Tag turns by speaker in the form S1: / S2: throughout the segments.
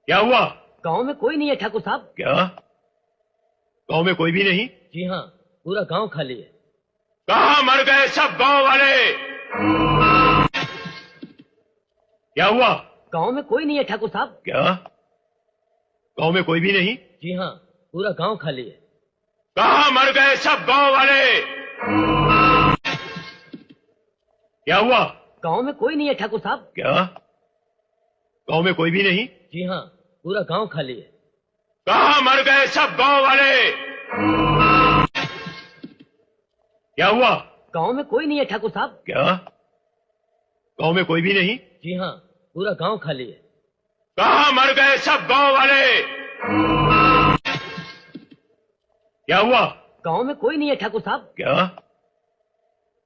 S1: क्या हुआ?
S2: गांव में कोई नहीं है ठाकुर साहब।
S1: क्या? गांव में कोई भी नहीं?
S2: जी हाँ, पूरा गांव खाली है।
S1: कहाँ मर गए सब गांव वाले? क्या हुआ?
S2: गांव में कोई नहीं है ठाकुर साहब।
S1: क्या? गांव में कोई भी नहीं?
S2: जी हाँ, पूरा गांव खाली है।
S1: कहाँ मर गए सब गांव वाले? क्या हुआ?
S2: गांव में कोई नहीं है ठाकुर साहब।
S1: क्या? गांव में कोई भी नहीं?
S2: जी हाँ, पूरा गांव खाली है।
S1: कहाँ मर गए सब गांव वाले? क्या हुआ?
S2: गांव में कोई नहीं है ठाकुर साहब।
S1: क्या? गांव में कोई भी नहीं?
S2: जी हाँ, पूरा गांव खाली है।
S1: कहाँ मर गए सब गांव वाले? क्या हुआ?
S2: गांव में कोई नहीं है ठाकुर साहब।
S1: क्या?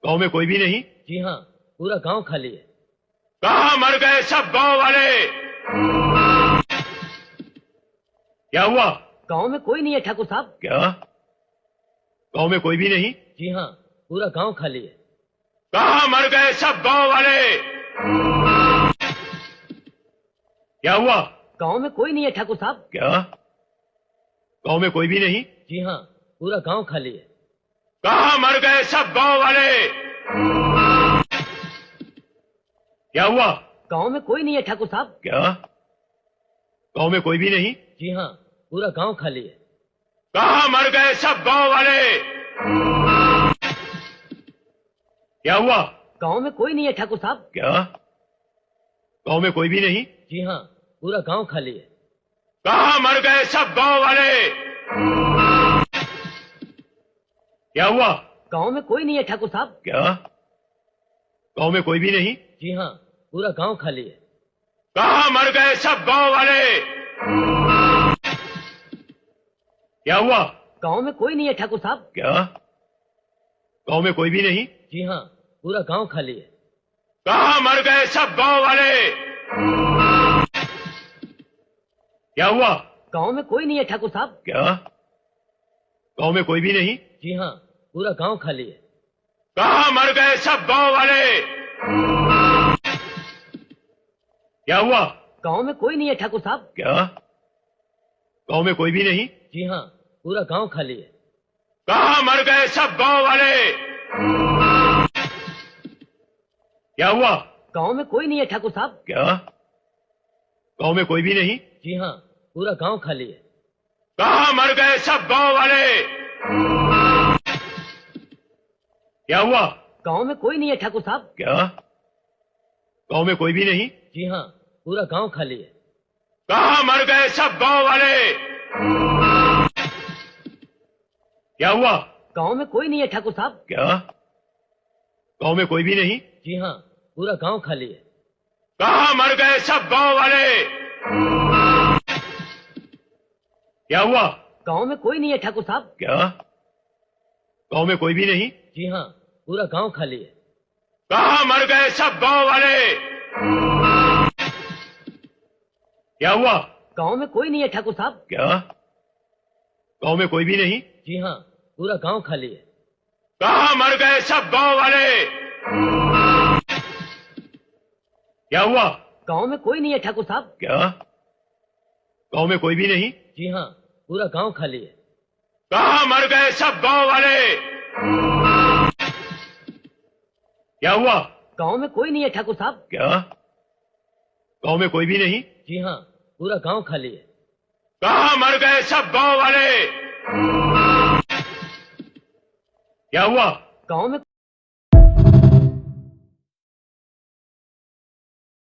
S1: गांव में कोई भी नहीं?
S2: जी हाँ, पूरा गांव खाली है।
S1: कहाँ मर गए सब गांव वाले? क्या हुआ?
S2: गांव में कोई नहीं है ठाकुर साहब।
S1: क्या? गांव में कोई भी नहीं?
S2: जी हाँ, पूरा गांव खाली है।
S1: कहाँ मर गए सब गांव वाले? क्या हुआ?
S2: गांव में कोई नहीं है ठाकुर साहब।
S1: क्या? गांव में कोई भी नहीं?
S2: जी हाँ, पूरा गांव खाली है।
S1: कहाँ मर गए सब गांव वाले? क्या हुआ?
S2: गांव में कोई नहीं है ठाकुर साहब।
S1: क्या? गांव में कोई भी नहीं?
S2: जी हाँ, पूरा गांव खाली है।
S1: कहाँ मर गए सब गांव वाले? क्या हुआ?
S2: गांव में कोई नहीं है ठाकुर साहब।
S1: क्या? गांव में कोई भी नहीं?
S2: जी हाँ, पूरा गांव खाली है।
S1: कहाँ मर गए सब गांव वाले? क्या हुआ?
S2: गांव में कोई नहीं है ठाकुर साहब।
S1: क्या? गांव में कोई भी नहीं?
S2: जी हाँ, पूरा गांव खाली है।
S1: कहाँ मर गए सब गांव वाले? क्या हुआ?
S2: गांव में कोई नहीं है ठाकुर साहब।
S1: क्या? गांव में कोई भी नहीं?
S2: जी हाँ, पूरा गांव खाली है।
S1: कहाँ मर गए सब गांव वाले? क्या हुआ?
S2: गांव में कोई नहीं है ठाकुर साहब।
S1: क्या? गांव में कोई भी नहीं?
S2: जी हाँ, पूरा गांव खाली है।
S1: कहाँ मर गए सब गांव वाले? क्या हुआ?
S2: गांव में कोई नहीं है ठाकुर साहब।
S1: क्या? गांव में कोई भी नहीं?
S2: जी हाँ, पूरा गांव खाली है।
S1: कहाँ मर गए सब गांव वाले? क्या हुआ?
S2: गांव में कोई नहीं है ठाकुर साहब।
S1: क्या? गांव में कोई भी नहीं?
S2: जी हाँ, पूरा गांव खाली है।
S1: कहाँ मर गए सब गांव वाले? क्या हुआ?
S2: गांव में कोई नहीं है ठाकुर साहब।
S1: क्या? गांव में कोई भी नहीं?
S2: जी हाँ, पूरा गांव खाली है।
S1: कहाँ मर गए सब गांव वाले? क्या हुआ?
S2: गांव में कोई नहीं है ठाकुर साहब।
S1: क्या? गांव में कोई भी नहीं?
S2: जी हाँ, पूरा गांव खाली है।
S1: कहाँ मर गए सब गांव वाले? क्या हुआ?
S2: गांव में कोई नहीं है ठाकुर साहब।
S1: क्या? गांव में कोई भी नहीं?
S2: जी हाँ, पूरा गांव खाली है।
S1: कहाँ मर गए सब गांव वाले? क्या हुआ?
S2: गांव में कोई नहीं है ठाकुर साहब।
S1: क्या? गांव में कोई भी नहीं?
S2: जी हाँ, पूरा गांव खाली है।
S1: कहाँ मर गए सब गांव वाले? क्या हुआ?
S2: गांव में कोई नहीं है ठाकुर साहब।
S1: क्या? गांव में कोई भी नहीं?
S2: जी हाँ, पूरा गांव खाली है।
S1: कहाँ मर गए सब गांव वाले? क्या हुआ?
S2: गांव में कोई नहीं है ठाकुर साहब।
S1: क्या? गांव में कोई भी नहीं?
S2: जी हाँ, पूरा गांव खाली है।
S1: कहाँ मर गए सब गांव वाले? क्या हुआ?
S2: गांव में